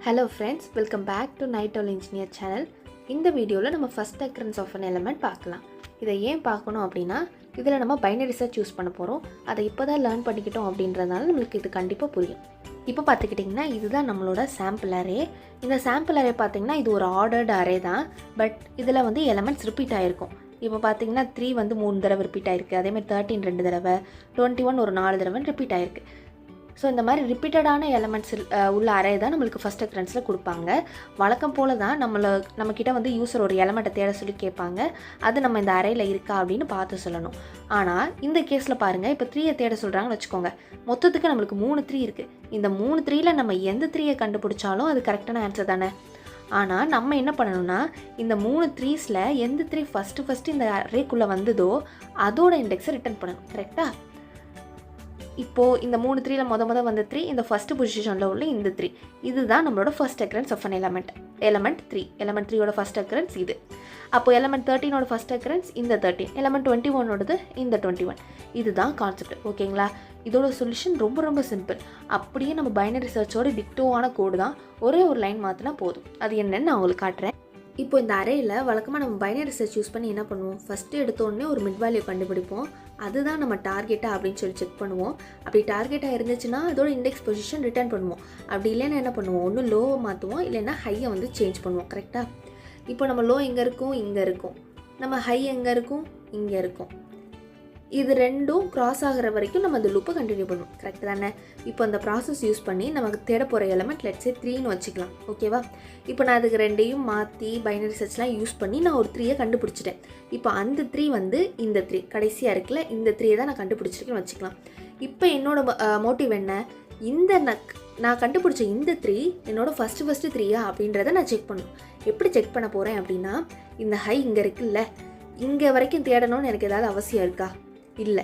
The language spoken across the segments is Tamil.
Hello friends, welcome back to Night Owl Engineer channel. இந்த வீடியோவில் நம்ம first occurrence of an element பார்க்கலாம். இதை ஏன் பார்க்கணும் அப்படின்னா இதில் நம்ம பைனரி சர்ச் யூஸ் பண்ண போகிறோம். அதை இப்போ தான் லேர்ன் பண்ணிக்கிட்டோம் அப்படின்றதுனால நம்மளுக்கு இது கண்டிப்பாக புரியும். இப்போ பார்த்துக்கிட்டிங்கன்னா இதுதான் நம்மளோட சாம்பிள் அரே. இந்த சாம்பிள் அரே பார்த்திங்கன்னா இது ஒரு ஆர்டர்டு அரே தான். பட் இதில் வந்து எலமெண்ட்ஸ் ரிப்பீட் ஆகிருக்கும். இப்போ பார்த்தீங்கன்னா 3 வந்து 3 தடவை ரிப்பீட் ஆகிருக்கு. அதேமாதிரி 13 2 தடவை, 21 ஒரு 4 தடவை ரிப்பீட் ஆகிருக்கு. ஸோ இந்த மாதிரி ரிப்பீட்டடான எலமெண்ட்ஸ் உள்ள அரே தான் நம்மளுக்கு ஃபஸ்ட் occurrenceல கொடுப்பாங்க. வழக்கம் போல் தான் நம்மக்கிட்ட வந்து யூசர் ஒரு எலமெண்ட்டை தேட சொல்லி கேட்பாங்க. அது நம்ம இந்த அரேயில் இருக்கா அப்படின்னு பார்த்து சொல்லணும். ஆனால் இந்த கேஸில் பாருங்கள், இப்போ 3யை தேட சொல்கிறாங்கன்னு வச்சுக்கோங்க. மொத்தத்துக்கு நம்மளுக்கு 3 3 இருக்குது. இந்த 3 3ல் நம்ம எந்த 3யை கண்டுபிடிச்சாலும் அது கரெக்டான ஆன்சர் தானே. ஆனால் நம்ம என்ன பண்ணணும்னா இந்த 3 3ஸ்ல எந்த 3 ஃபஸ்ட்டு இந்த அரேக்குள்ளே வந்ததோ அதோட இண்டெக்ஸை ரிட்டர்ன் பண்ணணும். கரெக்டாக? இப்போது இந்த 3 3ல் மொத வந்த 3 இந்த ஃபஸ்ட்டு பொசிஷனில் உள்ள இந்த 3 இதுதான் நம்மளோட first occurrence of an element 3. Element 3யோட ஃபர்ஸ்ட் occurrence இது. அப்போது எலமெண்ட் 13ஓட ஃபர்ஸ்ட் occurrence இந்த 13, எலமெண்ட் 21ஓடது இந்த 21. இதுதான் கான்செப்ட். ஓகேங்களா? இதோட சொல்யூஷன் ரொம்ப சிம்பிள். அப்படியே நம்ம பைனரி சர்ச்சோட டிக்டோவான கோடு தான். ஒரே ஒரு லைன் மாற்றினா போதும். அது என்னன்னு நான் உங்களுக்கு காட்டுறேன். இப்போ இந்த அரேயில் வழக்கமாக நம்ம பைனரி சர்ச் யூஸ் பண்ணி என்ன பண்ணுவோம், ஃபஸ்ட்டு எடுத்தோடனே ஒரு மிட் வேல்யூ கண்டுபிடிப்போம். அதுதான் நம்ம டார்கெட்டாக அப்படின்னு சொல்லி செக் பண்ணுவோம். அப்படி டார்கெட்டாக இருந்துச்சுன்னா அதோட இண்டெக்ஸ் பொசிஷன் ரிட்டர்ன் பண்ணுவோம். அப்படி இல்லைன்னா என்ன பண்ணுவோம், ஒன்று லோவை மாற்றுவோம், இல்லைன்னா ஹையை வந்து சேஞ்ச் பண்ணுவோம். கரெக்டாக? இப்போ நம்ம லோ எங்கே இருக்கும், இங்கே இருக்கும். நம்ம ஹை எங்கே இருக்கும், இங்கே இருக்கும். இது ரெண்டும் கிராஸ் ஆகிற வரைக்கும் நம்ம அந்த லூப்பை கண்டினியூ பண்ணுவோம். கரெக்ட் தானே? இப்போ அந்த ப்ராசஸ் யூஸ் பண்ணி நமக்கு தேட போகிற எலமெண்ட் லெட்ஸே 3ன்னு வச்சுக்கலாம். ஓகேவா? இப்போ நான் அதுக்கு ரெண்டையும் மாற்றி பைனரி சர்ச்லாம் யூஸ் பண்ணி நான் ஒரு 3யை கண்டுபிடிச்சிட்டேன். இப்போ அந்த 3 வந்து இந்த 3 கடைசியாக இருக்குல்ல, இந்த 3யை தான் நான் கண்டுபிடிச்சிருக்கேன்னு வச்சுக்கலாம். இப்போ என்னோட மோட்டிவ் என்ன, இந்த நான் கண்டுபிடிச்ச இந்த 3 என்னோட ஃபஸ்ட்டு 3யா அப்படின்றத நான் செக் பண்ணணும். எப்படி செக் பண்ண போகிறேன் அப்படின்னா, இந்த ஹை இங்கே இருக்குல்ல, இங்கே வரைக்கும் தேடணும்னு எனக்கு ஏதாவது அவசியம் இருக்கா? இல்லை.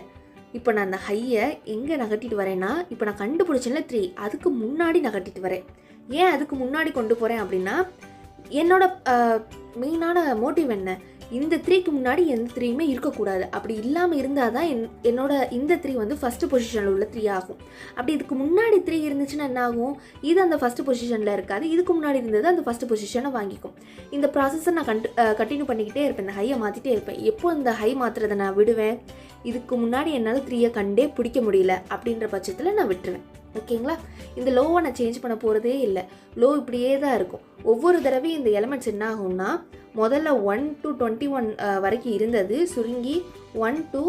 இப்போ நான் அந்த ஹையை எங்கே நகட்டிட்டு வரேன்னா, இப்போ நான் கண்டுபிடிச்சேன்ல 3 அதுக்கு முன்னாடி நகட்டிட்டு வரேன். ஏன் அதுக்கு முன்னாடி கொண்டு போகிறேன் அப்படின்னா, என்னோட மெயினான மோட்டிவ் என்ன, இந்த 3க்கு முன்னாடி எந்த 3யுமே இருக்கக்கூடாது. அப்படி இல்லாமல் இருந்தால் தான் என்னோட இந்த 3 வந்து ஃபஸ்ட்டு பொசிஷனில் உள்ள 3 ஆகும். அப்படி இதுக்கு முன்னாடி 3 இருந்துச்சுன்னா என்ன ஆகும், இது அந்த ஃபஸ்ட்டு பொசிஷனில் இருக்காது, இதுக்கு முன்னாடி இருந்தது அந்த ஃபஸ்ட்டு பொசிஷனை வாங்கிக்கும். இந்த ப்ராசஸை நான் கண்டினியூ பண்ணிக்கிட்டே இருப்பேன். இந்த ஹையை மாற்றிட்டே இருப்பேன். எப்போ இந்த ஹை மாற்றுறதை நான் விடுவேன், இதுக்கு முன்னாடி என்னால் 3யை கண்டே பிடிக்க முடியல அப்படின்ற பட்சத்தில் நான் விட்டுருவேன். ஓகேங்களா? இந்த லோவை நான் சேஞ்ச் பண்ண போகிறதே இல்லை. லோ இப்படியே தான் இருக்கும். ஒவ்வொரு தடவையும் இந்த எலமெண்ட்ஸ் என்ன ஆகும்னா, முதல்ல 1 to 21 வரைக்கும் இருந்தது சுருங்கி 1 to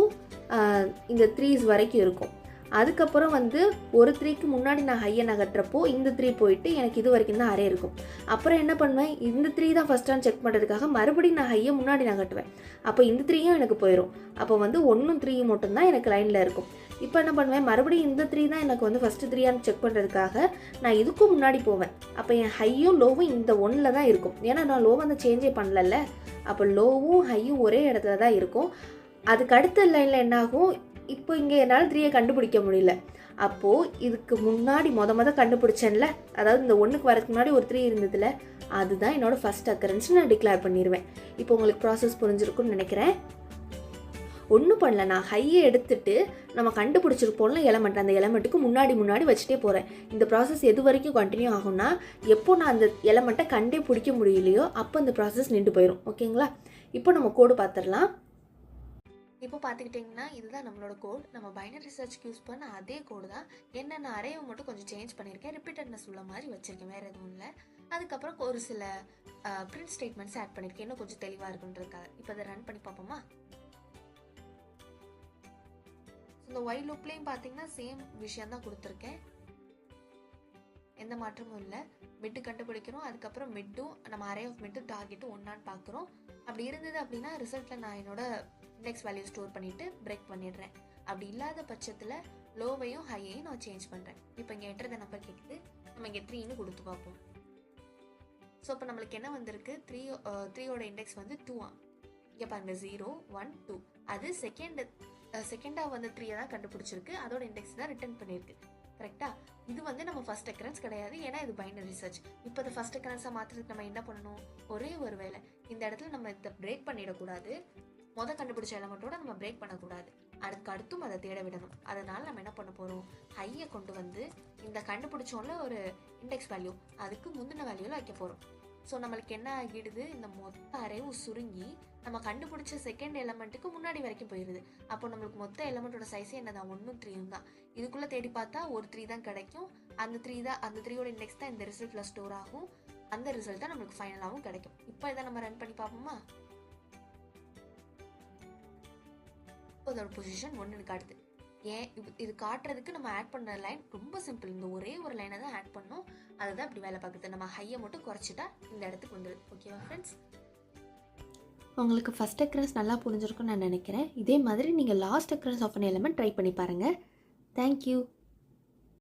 இந்த 3s வரைக்கும் இருக்கும். அதுக்கப்புறம் வந்து ஒரு 3க்கு முன்னாடி நான் ஹையை நகட்டுறப்போ இந்த 3 போயிட்டு எனக்கு இது வரைக்கும் தான் அரே இருக்கும். அப்புறம் என்ன பண்ணுவேன், இந்த 3 தான் ஃபஸ்ட்டான்னு செக் பண்ணுறதுக்காக மறுபடியும் நான் ஹையை முன்னாடி நகட்டுவேன். அப்போ இந்த 3யும் எனக்கு போயிடும். அப்போ வந்து 1ம் 3யும் மட்டும்தான் எனக்கு லைனில் இருக்கும். இப்போ என்ன பண்ணுவேன், மறுபடியும் இந்த 3 தான் எனக்கு வந்து ஃபஸ்ட்டு 3யான்னு செக் பண்ணுறதுக்காக நான் இதுக்கும் முன்னாடி போவேன். அப்போ என் ஹையும் லோவும் இந்த 1ல் தான் இருக்கும். ஏன்னா நான் லோவை வந்து சேஞ்சே பண்ணல. அப்போ லோவும் ஹையும் ஒரே இடத்துல தான் இருக்கும். அதுக்கு அடுத்த லைனில் என்ன ஆகும், இப்போ இங்கே என்னால் 3யை கண்டுபிடிக்க முடியல. அப்போது இதுக்கு முன்னாடி மொத கண்டுபிடிச்சேன்ல, அதாவது இந்த 1க்கு வரதுக்கு முன்னாடி ஒரு 3 இருந்ததில்ல, அதுதான் என்னோட ஃபஸ்ட் occurrence நான் டிக்ளேர் பண்ணிடுவேன். இப்போ உங்களுக்கு ப்ராசஸ் புரிஞ்சிருக்குன்னு நினைக்கிறேன். ஒன்றும் பண்ணல, நான் ஹையை எடுத்துகிட்டு நம்ம கண்டுபிடிச்சிருப்போம்ல எலமெண்ட், அந்த எலமெண்ட்டுக்கு முன்னாடி வச்சுட்டே போகிறேன். இந்த ப்ராசஸ் எது வரைக்கும் கண்டினியூ ஆகும்னா, எப்போ நான் அந்த எலமெண்ட்டை கண்டே பிடிக்க முடியலையோ அப்போ அந்த ப்ராசஸ் நின்று போயிடும். ஓகேங்களா? இப்போ நம்ம கோடு பார்த்துடலாம். இப்போ பார்த்துக்கிட்டிங்கன்னா இதுதான் நம்மளோட கோட். நம்ம பைனரி சர்ச்க்கு யூஸ் பண்ண அதே கோடு தான். என்னென்ன அரேவை மட்டும் கொஞ்சம் சேஞ்ச் பண்ணியிருக்கேன், ரிப்பீட்டட்னஸ் உள்ள மாதிரி வச்சுருக்கேன், வேறு எதுவும் இல்லை. அதுக்கப்புறம் ஒரு சில பிரிண்ட் ஸ்டேட்மெண்ட்ஸ் ஆட் பண்ணியிருக்கேன், இன்னும் கொஞ்சம் தெளிவாக இருக்குன்றதுக்காக. இப்போ அதை ரன் பண்ணி பார்ப்போமா? இந்த ஒயில் லூப்லேயும் பார்த்தீங்கன்னா சேம் விஷயம் தான் கொடுத்துருக்கேன், எந்த மாற்றமும் இல்லை. மிட்டு கண்டுபிடிக்கிறோம், அதுக்கப்புறம் மிட்டும் நம்ம அரே ஆஃப் மிட்டு டார்கெட்டும் ஒன்றான்னு பார்க்குறோம். அப்படி இருந்தது அப்படின்னா ரிசல்ட்டில் நான் என்னோட இண்டெக்ஸ் வேல்யூ ஸ்டோர் பண்ணிவிட்டு பிரேக் பண்ணிடுறேன். அப்படி இல்லாத பட்சத்தில் லோவையும் ஹையையும் நான் சேஞ்ச் பண்ணுறேன். இப்போ இங்கே என்டர் த நம்பர் கேட்குது, நம்ம இங்கே 3ன்னு கொடுத்து பார்ப்போம். ஸோ இப்போ நம்மளுக்கு என்ன வந்திருக்கு, 3யோட இண்டெக்ஸ் வந்து 2. இங்கே பாருங்க 0 1 2. அது செகண்டாக வந்து 3யை தான் கண்டுபிடிச்சிருக்கு, அதோட இண்டெக்ஸ் தான் ரிட்டர்ன் பண்ணியிருக்கு. கரெக்டாக? இது வந்து நம்ம ஃபஸ்ட் occurrence கிடையாது, ஏன்னா இது பைனரி சர்ச். இப்போ அதை ஃபஸ்ட் occurrenceஆ மாற்றுறதுக்கு நம்ம என்ன பண்ணணும், ஒரே ஒரு வேலை, இந்த இடத்துல நம்ம இதை பிரேக் பண்ணிடக்கூடாது. கண்டுபிடிச்ச எலமெண்ட்டோட நம்ம பிரேக் பண்ணக்கூடாது. அடுத்தும் அதை தேட விடணும். அதனால நம்ம என்ன பண்ண போகிறோம், ஹையை கொண்டு வந்து இந்த கண்டுபிடிச்சோம்ல ஒரு இண்டெக்ஸ் வேல்யூ, அதுக்கு முந்தின வேல்யூவில் வைக்க போகிறோம். ஸோ நம்மளுக்கு என்ன ஆகிடுது, இந்த மொத்த அரேவும் சுருங்கி நம்ம கண்டுபிடிச்ச செகண்ட் எலமெண்ட்டுக்கு முன்னாடி வரைக்கும் போயிடுது. அப்போ நம்மளுக்கு மொத்த எலமெண்ட்டோட சைஸே என்னதான், 1 3 தான். இதுக்குள்ளே தேடி பார்த்தா ஒரு 3 தான் கிடைக்கும். அந்த 3யோட இண்டெக்ஸ் தான் இந்த ரிசல்ட்டில் ஸ்டோர் ஆகும். அந்த ரிசல்ட் தான் நம்மளுக்கு ஃபைனலாகவும் கிடைக்கும். இப்போ இதை நம்ம ரன் பண்ணி பார்ப்போமா? அதோட பொசிஷன் 1க்கு அடுத்து. ஏன் இது காட்டுறதுக்கு நம்ம ஆட் பண்ணுற லைன் ரொம்ப சிம்பிள். இந்த ஒரே ஒரு லைனை தான் ஆட் பண்ணோம். அதுதான் இப்படி வேலை பார்க்குது. நம்ம ஹையை மட்டும் குறைச்சிட்டா இந்த இடத்துக்கு வந்துடுது. ஓகேவா ஃப்ரெண்ட்ஸ்? உங்களுக்கு ஃபஸ்ட் அக்கரன்ஸ் நல்லா புரிஞ்சிருக்கும்னு நான் நினைக்கிறேன். இதே மாதிரி நீங்கள் last occurrence of an element try பண்ணி பாருங்கள். தேங்க்யூ.